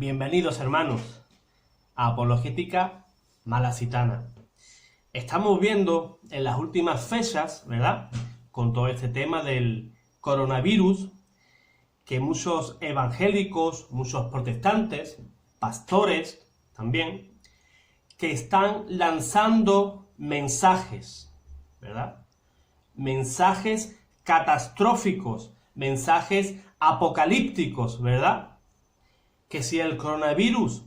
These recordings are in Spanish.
Bienvenidos, hermanos, a Apologética Malacitana. Estamos viendo en las últimas fechas, ¿verdad?, con todo este tema del coronavirus, que muchos evangélicos, muchos protestantes, pastores también, que están lanzando mensajes, ¿verdad? Mensajes catastróficos, mensajes apocalípticos, ¿verdad? Que si el coronavirus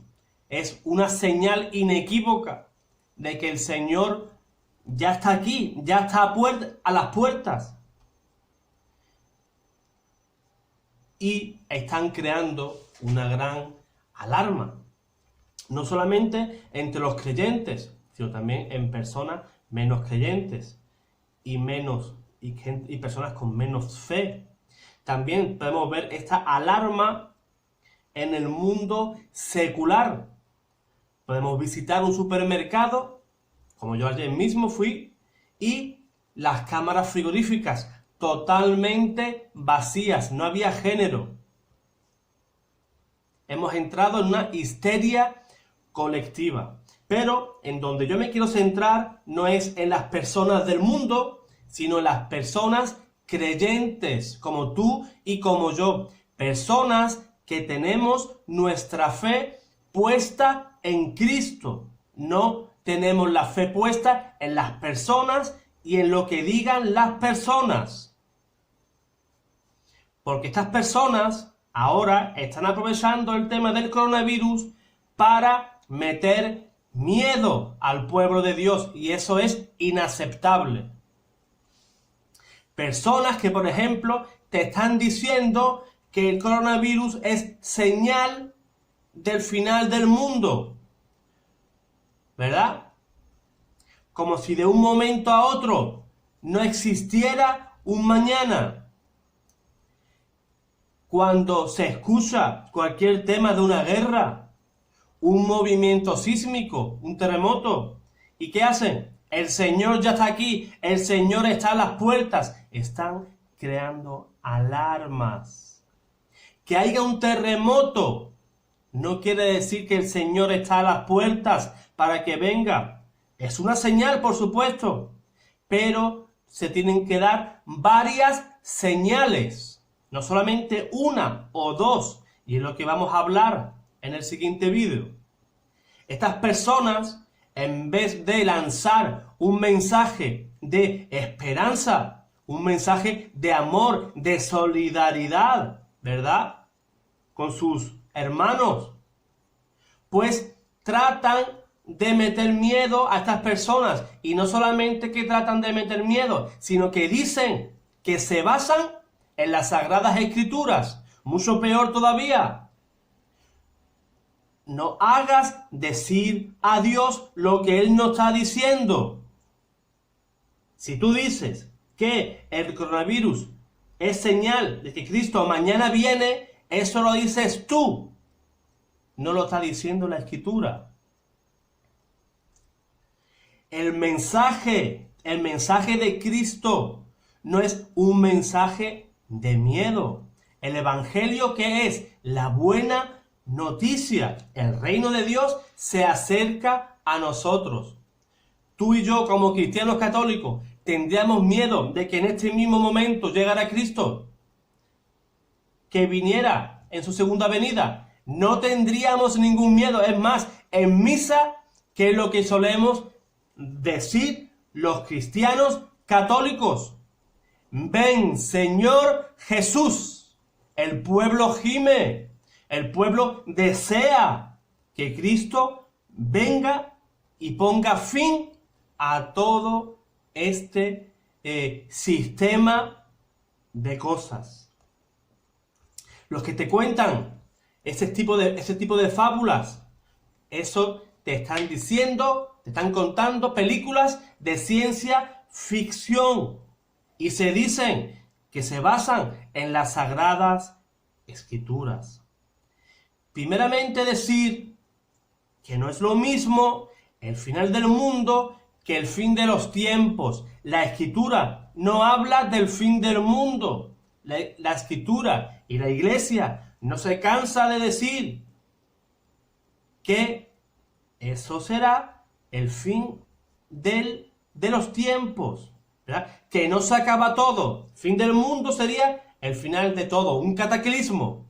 es una señal inequívoca de que el Señor ya está aquí, ya está a las puertas. Y están creando una gran alarma, no solamente entre los creyentes, sino también en personas menos creyentes y personas con menos fe. También podemos ver esta alarma en el mundo secular. Podemos visitar un supermercado, como yo ayer mismo fui, y las cámaras frigoríficas totalmente vacías, no había género. Hemos entrado en una histeria colectiva. Pero en donde yo me quiero centrar no es en las personas del mundo, sino en las personas creyentes, como tú y como yo. Personas que tenemos nuestra fe puesta en Cristo. No tenemos la fe puesta en las personas y en lo que digan las personas. Porque estas personas ahora están aprovechando el tema del coronavirus para meter miedo al pueblo de Dios, y eso es inaceptable. Personas que, por ejemplo, te están diciendo que el coronavirus es señal del final del mundo, ¿verdad? Como si de un momento a otro no existiera un mañana. Cuando se escucha cualquier tema de una guerra, un movimiento sísmico, un terremoto, ¿y qué hacen? El Señor ya está aquí, el Señor está a las puertas. Están creando alarmas. Que haya un terremoto no quiere decir que el Señor está a las puertas para que venga. Es una señal, por supuesto, pero se tienen que dar varias señales, no solamente una o dos, y es lo que vamos a hablar en el siguiente vídeo. Estas personas, en vez de lanzar un mensaje de esperanza, un mensaje de amor, de solidaridad, ¿verdad?, con sus hermanos, pues tratan de meter miedo a estas personas. Y no solamente que tratan de meter miedo, sino que dicen que se basan en las Sagradas Escrituras. Mucho peor todavía. No hagas decir a Dios lo que Él no está diciendo. Si tú dices que el coronavirus es señal de que Cristo mañana viene, eso lo dices tú. No lo está diciendo la Escritura. El mensaje de Cristo no es un mensaje de miedo. El Evangelio, que es la buena noticia, el reino de Dios se acerca a nosotros. Tú y yo, como cristianos católicos, ¿tendríamos miedo de que en este mismo momento llegara Cristo? Que viniera en su segunda venida. No tendríamos ningún miedo. Es más, en misa, que es lo que solemos decir los cristianos católicos: ven, Señor Jesús. El pueblo gime, el pueblo desea que Cristo venga y ponga fin a todo este sistema de cosas. Los que te cuentan ese tipo de fábulas, eso te están diciendo, te están contando películas de ciencia ficción, y se dicen que se basan en las Sagradas Escrituras. Primeramente, decir que no es lo mismo el final del mundo que el fin de los tiempos. La Escritura no habla del fin del mundo. La Escritura y la Iglesia no se cansa de decir que eso será el fin de los tiempos, ¿verdad? Que no se acaba todo. Fin del mundo sería el final de todo, un cataclismo.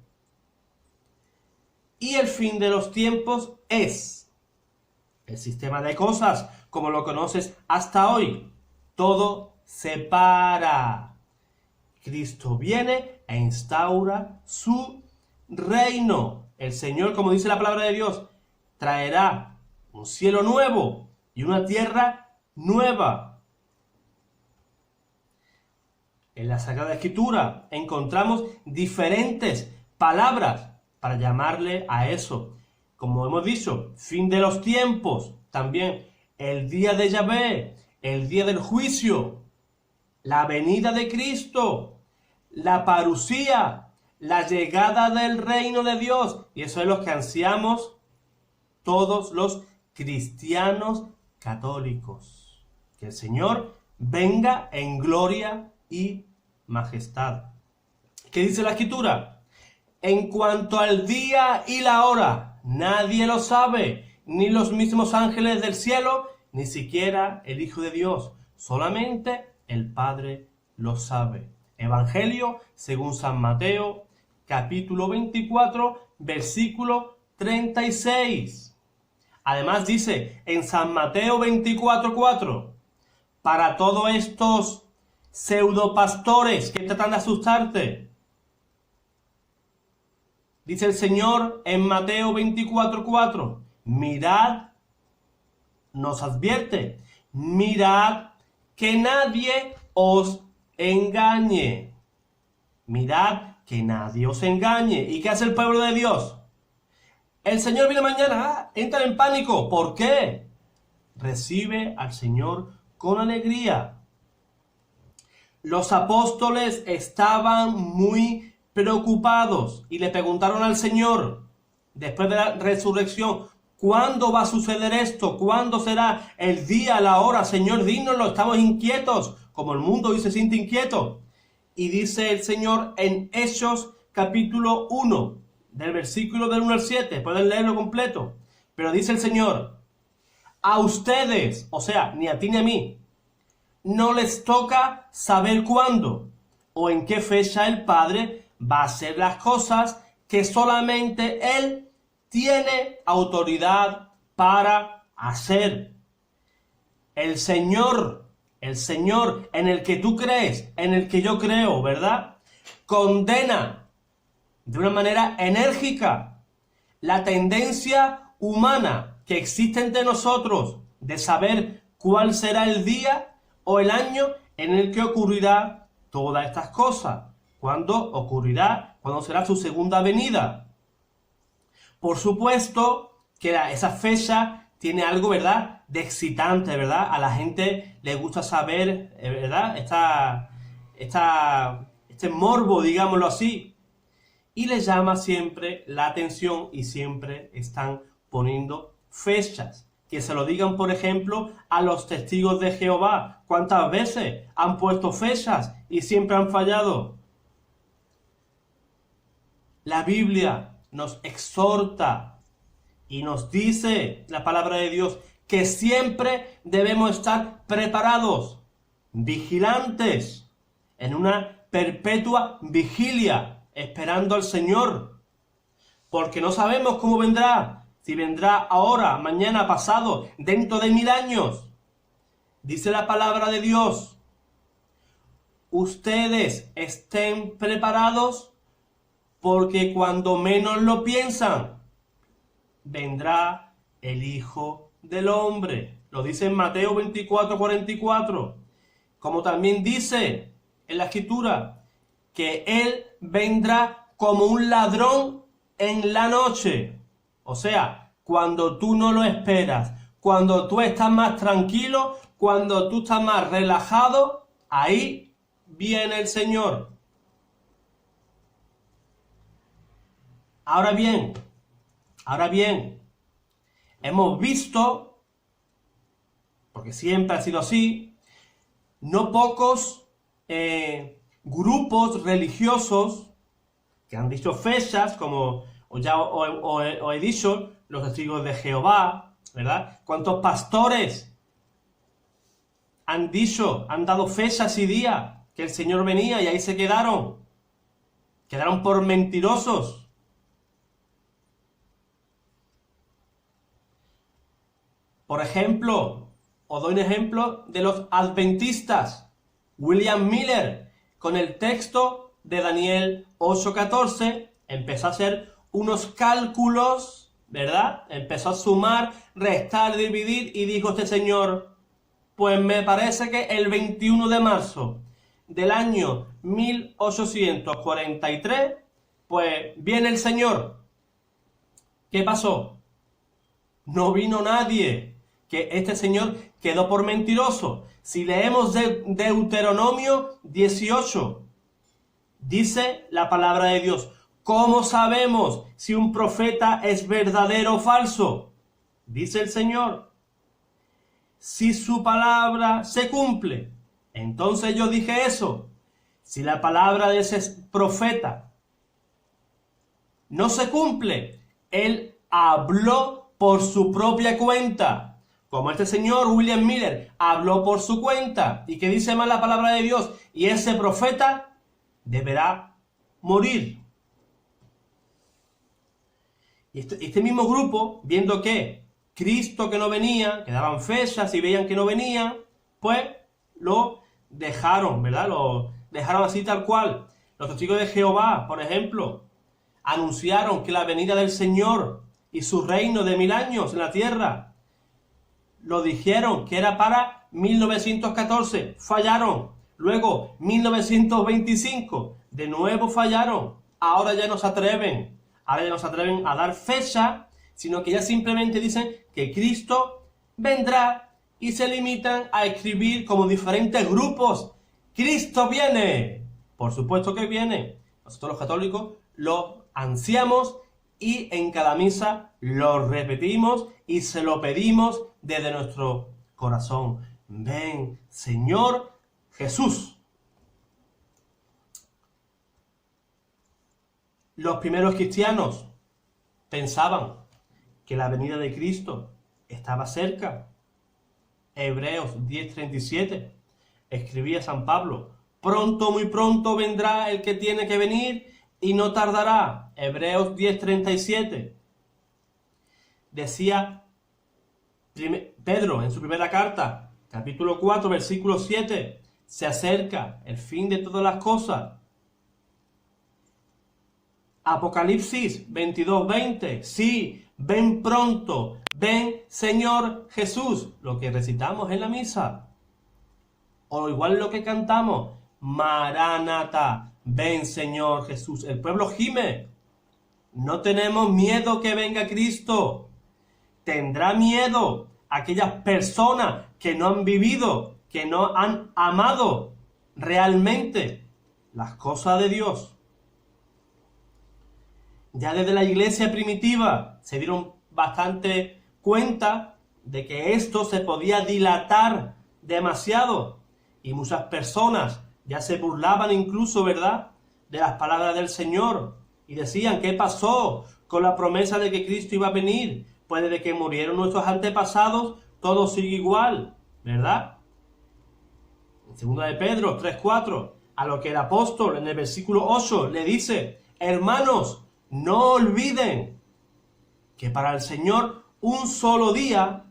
Y el fin de los tiempos es el sistema de cosas como lo conoces hasta hoy. Todo se para. Cristo viene e instaura su reino. El Señor, como dice la palabra de Dios, traerá un cielo nuevo y una tierra nueva. En la Sagrada Escritura encontramos diferentes palabras para llamarle a eso. Como hemos dicho, fin de los tiempos, también el día de Yahvé, el día del juicio, la venida de Cristo, la parusía, la llegada del reino de Dios. Y eso es lo que ansiamos todos los cristianos católicos. Que el Señor venga en gloria y majestad. ¿Qué dice la Escritura? En cuanto al día y la hora, nadie lo sabe, ni los mismos ángeles del cielo, ni siquiera el Hijo de Dios. Solamente el Padre lo sabe. Evangelio según San Mateo, capítulo 24, versículo 36. Además dice en San Mateo 24:4, para todos estos pseudopastores que tratan de asustarte, dice el Señor en Mateo 24:4, mirad, nos advierte, mirad que nadie os engañe. Mirad que nadie os engañe. ¿Y qué hace el pueblo de Dios? El Señor viene mañana, entra en pánico. ¿Por qué? Recibe al Señor con alegría. Los apóstoles estaban muy preocupados y le preguntaron al Señor, después de la resurrección, ¿cuándo va a suceder esto? ¿Cuándo será el día, la hora? Señor, dínoslo, estamos inquietos, como el mundo hoy se siente inquieto. Y dice el Señor en Hechos capítulo 1, del versículo del 1 al 7, pueden leerlo completo, pero dice el Señor, a ustedes, o sea, ni a ti ni a mí, no les toca saber cuándo o en qué fecha el Padre va a hacer las cosas que solamente Él tiene autoridad para hacer. El Señor en el que tú crees, en el que yo creo, ¿verdad? Condena de una manera enérgica la tendencia humana que existe entre nosotros de saber cuál será el día o el año en el que ocurrirá todas estas cosas. ¿Cuándo ocurrirá? ¿Cuándo será su segunda venida? Por supuesto que esa fecha tiene algo, ¿verdad?, de excitante, ¿verdad? A la gente le gusta saber, ¿verdad?, este morbo, digámoslo así. Y les llama siempre la atención y siempre están poniendo fechas. Que se lo digan, por ejemplo, a los testigos de Jehová. ¿Cuántas veces han puesto fechas y siempre han fallado? La Biblia nos exhorta y nos dice, la palabra de Dios, que siempre debemos estar preparados, vigilantes, en una perpetua vigilia, esperando al Señor. Porque no sabemos cómo vendrá. Si vendrá ahora, mañana, pasado, dentro de 1000 años. Dice la palabra de Dios, ustedes estén preparados porque cuando menos lo piensan, vendrá el Hijo del Hombre. Lo dice en Mateo 24:44. Como también dice en la Escritura, que Él vendrá como un ladrón en la noche. O sea, cuando tú no lo esperas, cuando tú estás más tranquilo, cuando tú estás más relajado, ahí viene el Señor. Ahora bien, hemos visto, porque siempre ha sido así, no pocos grupos religiosos que han dicho fechas, como os he dicho, los testigos de Jehová, ¿verdad? ¿Cuántos pastores han dicho, han dado fechas y días que el Señor venía y ahí se quedaron? Quedaron por mentirosos. Por ejemplo, os doy un ejemplo de los adventistas. William Miller, con el texto de Daniel 8:14, empezó a hacer unos cálculos, ¿verdad? Empezó a sumar, restar, dividir y dijo este señor, pues me parece que el 21 de marzo del año 1843, pues viene el Señor. ¿Qué pasó? No vino nadie, que este señor quedó por mentiroso. Si leemos Deuteronomio 18, dice la palabra de Dios, ¿cómo sabemos si un profeta es verdadero o falso? Dice el Señor, si su palabra se cumple. Entonces yo dije eso, si la palabra de ese profeta no se cumple, él habló por su propia cuenta, como este señor William Miller habló por su cuenta. ¿Y qué dice más la palabra de Dios? Y ese profeta deberá morir. Y este mismo grupo, viendo que Cristo que no venía, que daban fechas y veían que no venía, pues lo dejaron, ¿verdad? Lo dejaron así tal cual. Los testigos de Jehová, por ejemplo, anunciaron que la venida del Señor y su reino de 1000 años en la tierra, lo dijeron que era para 1914, fallaron. Luego, 1925, de nuevo fallaron. Ahora ya no se atreven. Ahora ya no se atreven a dar fecha, sino que ya simplemente dicen que Cristo vendrá y se limitan a escribir como diferentes grupos. ¡Cristo viene! Por supuesto que viene. Nosotros los católicos lo ansiamos y en cada misa lo repetimos y se lo pedimos desde nuestro corazón. Ven, Señor Jesús. Los primeros cristianos pensaban que la venida de Cristo estaba cerca. Hebreos 10:37 escribía San Pablo, pronto, muy pronto vendrá el que tiene que venir y no tardará. Hebreos 10:37 decía Pedro en su primera carta, capítulo 4, versículo 7, se acerca el fin de todas las cosas. Apocalipsis 22:20, sí, ven pronto, ven Señor Jesús, lo que recitamos en la misa. O igual lo que cantamos, Maranatha, ven Señor Jesús. El pueblo gime. No tenemos miedo que venga Cristo. Tendrá miedo aquellas personas que no han vivido, que no han amado realmente las cosas de Dios. Ya desde la iglesia primitiva se dieron bastante cuenta de que esto se podía dilatar demasiado y muchas personas ya se burlaban incluso, ¿verdad?, de las palabras del Señor y decían, ¿qué pasó con la promesa de que Cristo iba a venir? Pues desde que murieron nuestros antepasados todo sigue igual, ¿verdad? En 2 de Pedro 3:4, a lo que el apóstol en el versículo 8 le dice, hermanos, no olviden que para el Señor un solo día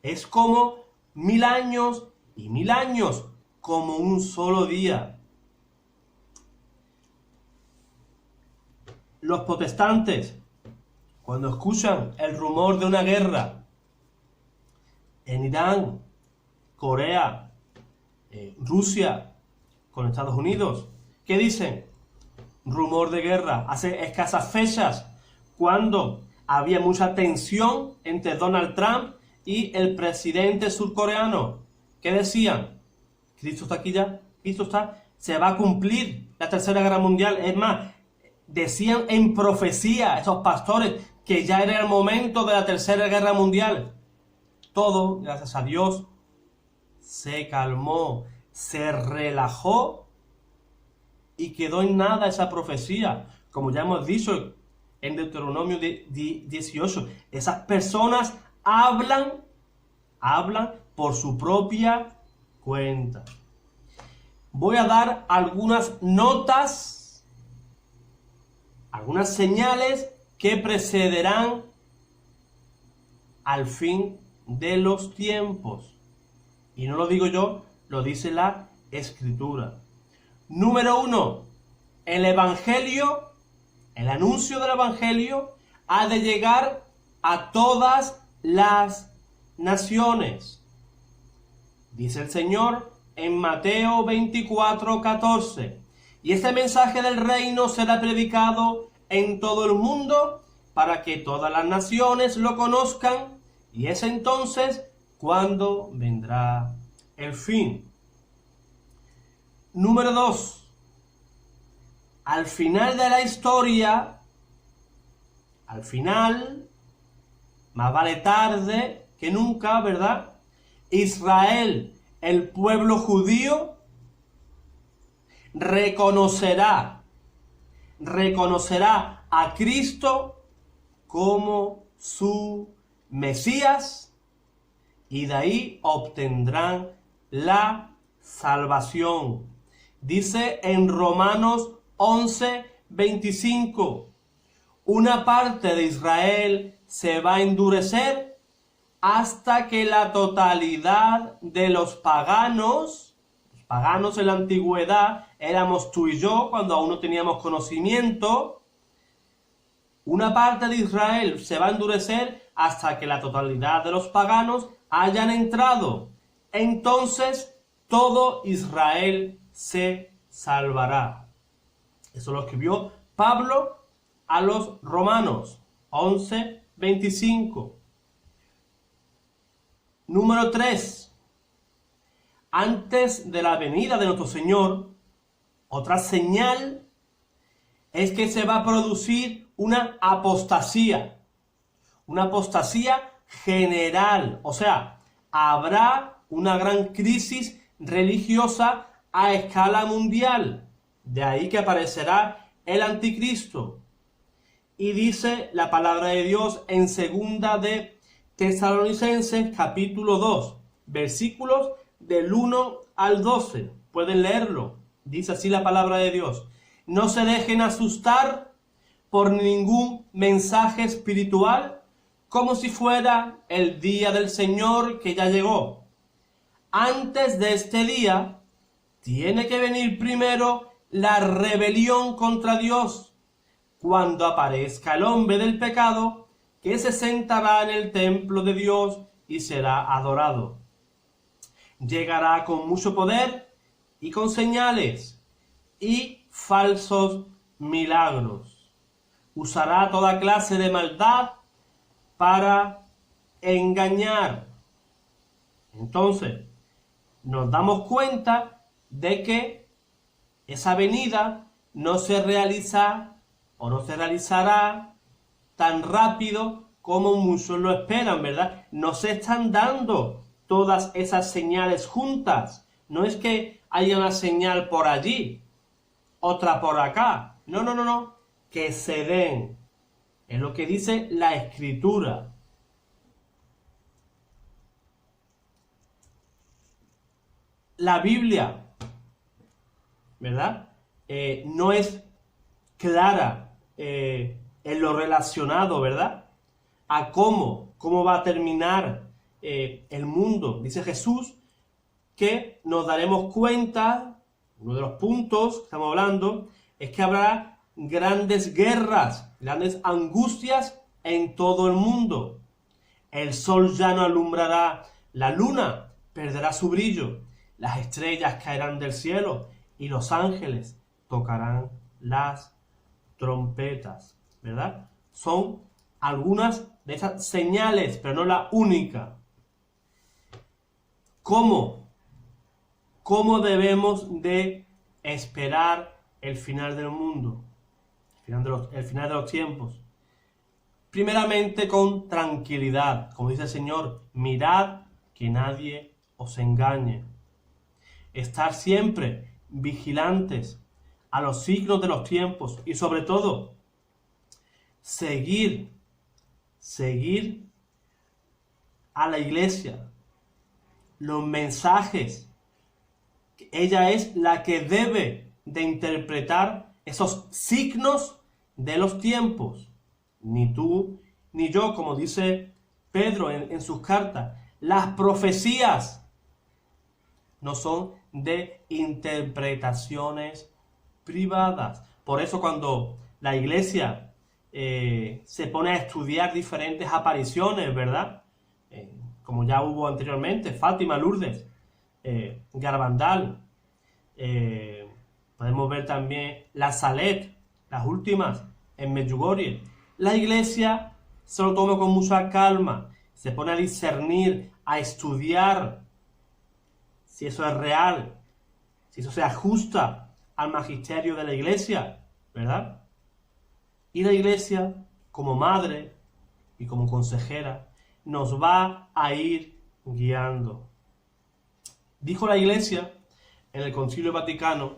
es como 1000 años y 1000 años como un solo día. Los protestantes, cuando escuchan el rumor de una guerra en Irán, Corea, Rusia, con Estados Unidos, ¿qué dicen? Rumor de guerra. Hace escasas fechas, cuando había mucha tensión entre Donald Trump y el presidente surcoreano. ¿Qué decían? Cristo está aquí ya, Cristo está, se va a cumplir la tercera guerra mundial. Es más, decían en profecía esos pastores que ya era el momento de la tercera guerra mundial. Todo, gracias a Dios, se calmó, se relajó y quedó en nada esa profecía. Como ya hemos dicho, en Deuteronomio 18. Esas personas hablan por su propia cuenta. Voy a dar algunas notas, algunas señales que precederán al fin de los tiempos. Y no lo digo yo, lo dice la Escritura. Número 1, el Evangelio, el anuncio del Evangelio ha de llegar a todas las naciones. Dice el Señor en Mateo 24:14, y este mensaje del reino será predicado en todo el mundo para que todas las naciones lo conozcan, y es entonces cuando vendrá el fin. Número 2. Al final de la historia, al final, más vale tarde que nunca, ¿verdad? Israel, el pueblo judío, reconocerá a Cristo como su Mesías, y de ahí obtendrán la salvación. Dice en Romanos 11:25, una parte de Israel se va a endurecer hasta que la totalidad de los paganos en la antigüedad, éramos tú y yo cuando aún no teníamos conocimiento, una parte de Israel se va a endurecer hasta que la totalidad de los paganos hayan entrado. Entonces todo Israel se salvará. Eso lo escribió Pablo a los Romanos 11:25. Número 3. Antes de la venida de nuestro Señor, otra señal es que se va a producir una apostasía general, o sea, habrá una gran crisis religiosa a escala mundial. De ahí que aparecerá el anticristo. Y dice la palabra de Dios en segunda de Tesalonicenses capítulo 2, versículos del 1 al 12. Pueden leerlo. Dice así la palabra de Dios. No se dejen asustar por ningún mensaje espiritual, como si fuera el día del Señor que ya llegó. Antes de este día, tiene que venir primero la rebelión contra Dios, cuando aparezca el hombre del pecado, que se sentará en el templo de Dios y será adorado. Llegará con mucho poder y con señales y falsos milagros. Usará toda clase de maldad para engañar. Entonces, nos damos cuenta de que esa venida no se realiza o no se realizará tan rápido como muchos lo esperan, ¿verdad? No se están dando todas esas señales juntas. No es que haya una señal por allí, otra por acá. No. Que se den. Es lo que dice la Escritura. La Biblia, ¿verdad? No es clara en lo relacionado, ¿verdad? A cómo va a terminar el mundo. Dice Jesús que nos daremos cuenta, uno de los puntos que estamos hablando, es que habrá grandes guerras, grandes angustias en todo el mundo. El sol ya no alumbrará, la luna perderá su brillo, las estrellas caerán del cielo y los ángeles tocarán las trompetas, ¿verdad? Son algunas de esas señales, pero no la única. ¿Cómo debemos de esperar el final del mundo? El final de los tiempos. Primeramente con tranquilidad, como dice el Señor, mirad que nadie os engañe. Estar siempre vigilantes a los signos de los tiempos y sobre todo seguir a la iglesia, los mensajes. Ella es la que debe de interpretar esos signos de los tiempos. Ni tú ni yo, como dice Pedro en sus cartas. Las profecías no son de interpretaciones privadas. Por eso cuando la iglesia se pone a estudiar diferentes apariciones, ¿verdad? Como ya hubo anteriormente, Fátima, Lourdes, Garabandal, podemos ver también la Salet, las últimas en Medjugorje. La iglesia se lo toma con mucha calma, se pone a discernir, a estudiar si eso es real, si eso se ajusta al magisterio de la iglesia, ¿verdad? Y la iglesia, como madre y como consejera, nos va a ir guiando. Dijo la iglesia en el Concilio Vaticano,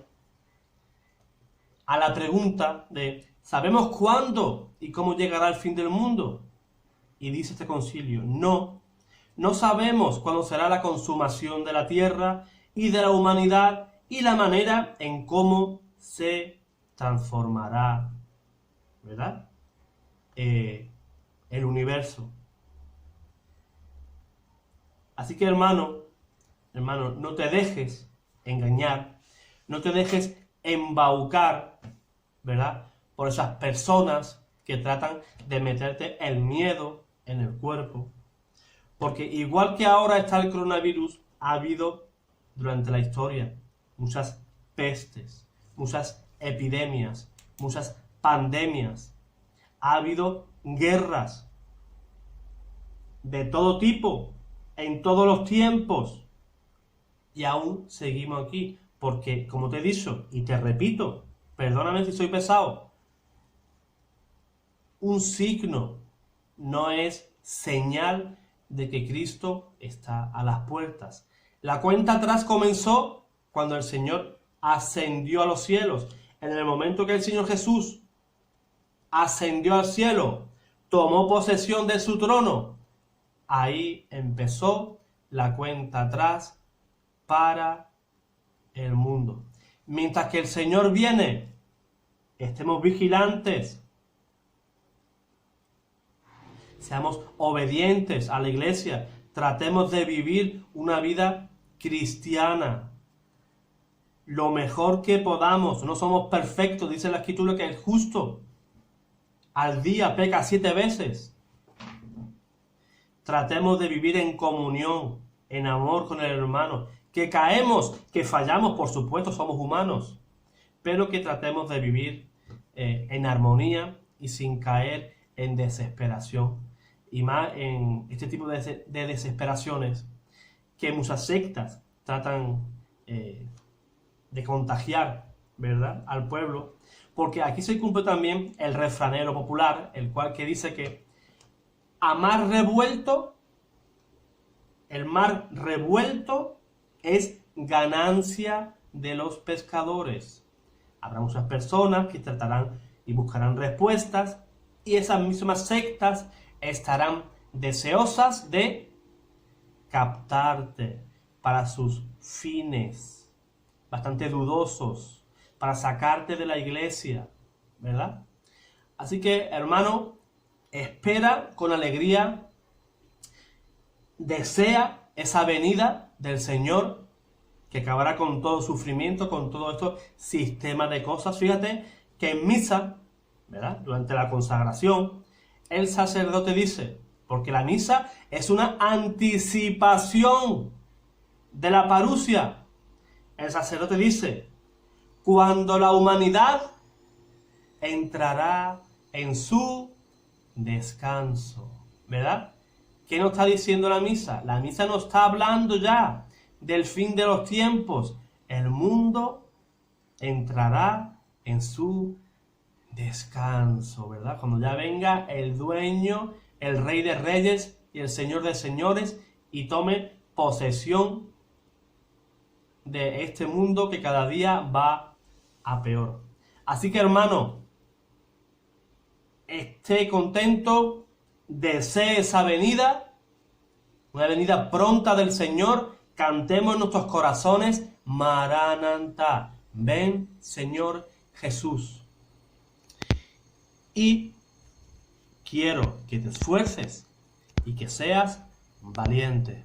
a la pregunta de ¿sabemos cuándo y cómo llegará el fin del mundo? Y dice este concilio, no sabemos cuándo será la consumación de la tierra y de la humanidad y la manera en cómo se transformará, ¿verdad? El universo. Así que hermano, no te dejes engañar, no te dejes embaucar, ¿verdad? Por esas personas que tratan de meterte el miedo en el cuerpo. Porque igual que ahora está el coronavirus, ha habido durante la historia muchas pestes, muchas epidemias, muchas pandemias. Ha habido guerras de todo tipo, en todos los tiempos. Y aún seguimos aquí. Porque, como te he dicho, y te repito, perdóname si soy pesado, un signo no es señal de que Cristo está a las puertas. La cuenta atrás comenzó cuando el Señor ascendió a los cielos. En el momento que el Señor Jesús ascendió al cielo, tomó posesión de su trono, ahí empezó la cuenta atrás para el mundo. Mientras que el Señor viene, estemos vigilantes, seamos obedientes a la iglesia, tratemos de vivir una vida cristiana lo mejor que podamos. No somos perfectos, dice la Escritura que el justo al día peca 7 veces. Tratemos de vivir en comunión, en amor con el hermano. Que caemos, que fallamos, por supuesto, somos humanos, pero que tratemos de vivir en armonía y sin caer en desesperación. Y más en este tipo de desesperaciones que muchas sectas tratan de contagiar, ¿verdad?, al pueblo. Porque aquí se cumple también el refranero popular, el cual que dice que a mar revuelto, el mar revuelto es ganancia de los pescadores. Habrá muchas personas que tratarán y buscarán respuestas, y esas mismas sectas estarán deseosas de captarte para sus fines, bastante dudosos, para sacarte de la iglesia, ¿verdad? Así que, hermano, espera con alegría, desea esa venida del Señor que acabará con todo sufrimiento, con todo esto sistema de cosas. Fíjate que en misa, ¿verdad?, durante la consagración, el sacerdote dice, porque la misa es una anticipación de la parusia, el sacerdote dice, cuando la humanidad entrará en su descanso, ¿verdad? ¿Qué nos está diciendo la misa? La misa nos está hablando ya del fin de los tiempos. El mundo entrará en su descanso, ¿verdad? Cuando ya venga el dueño, el Rey de Reyes y el Señor de Señores y tome posesión de este mundo que cada día va a peor. Así que, hermano, esté contento, desee esa venida, una venida pronta del Señor. Cantemos en nuestros corazones, Maranatha, ven Señor Jesús. Y quiero que te esfuerces y que seas valiente.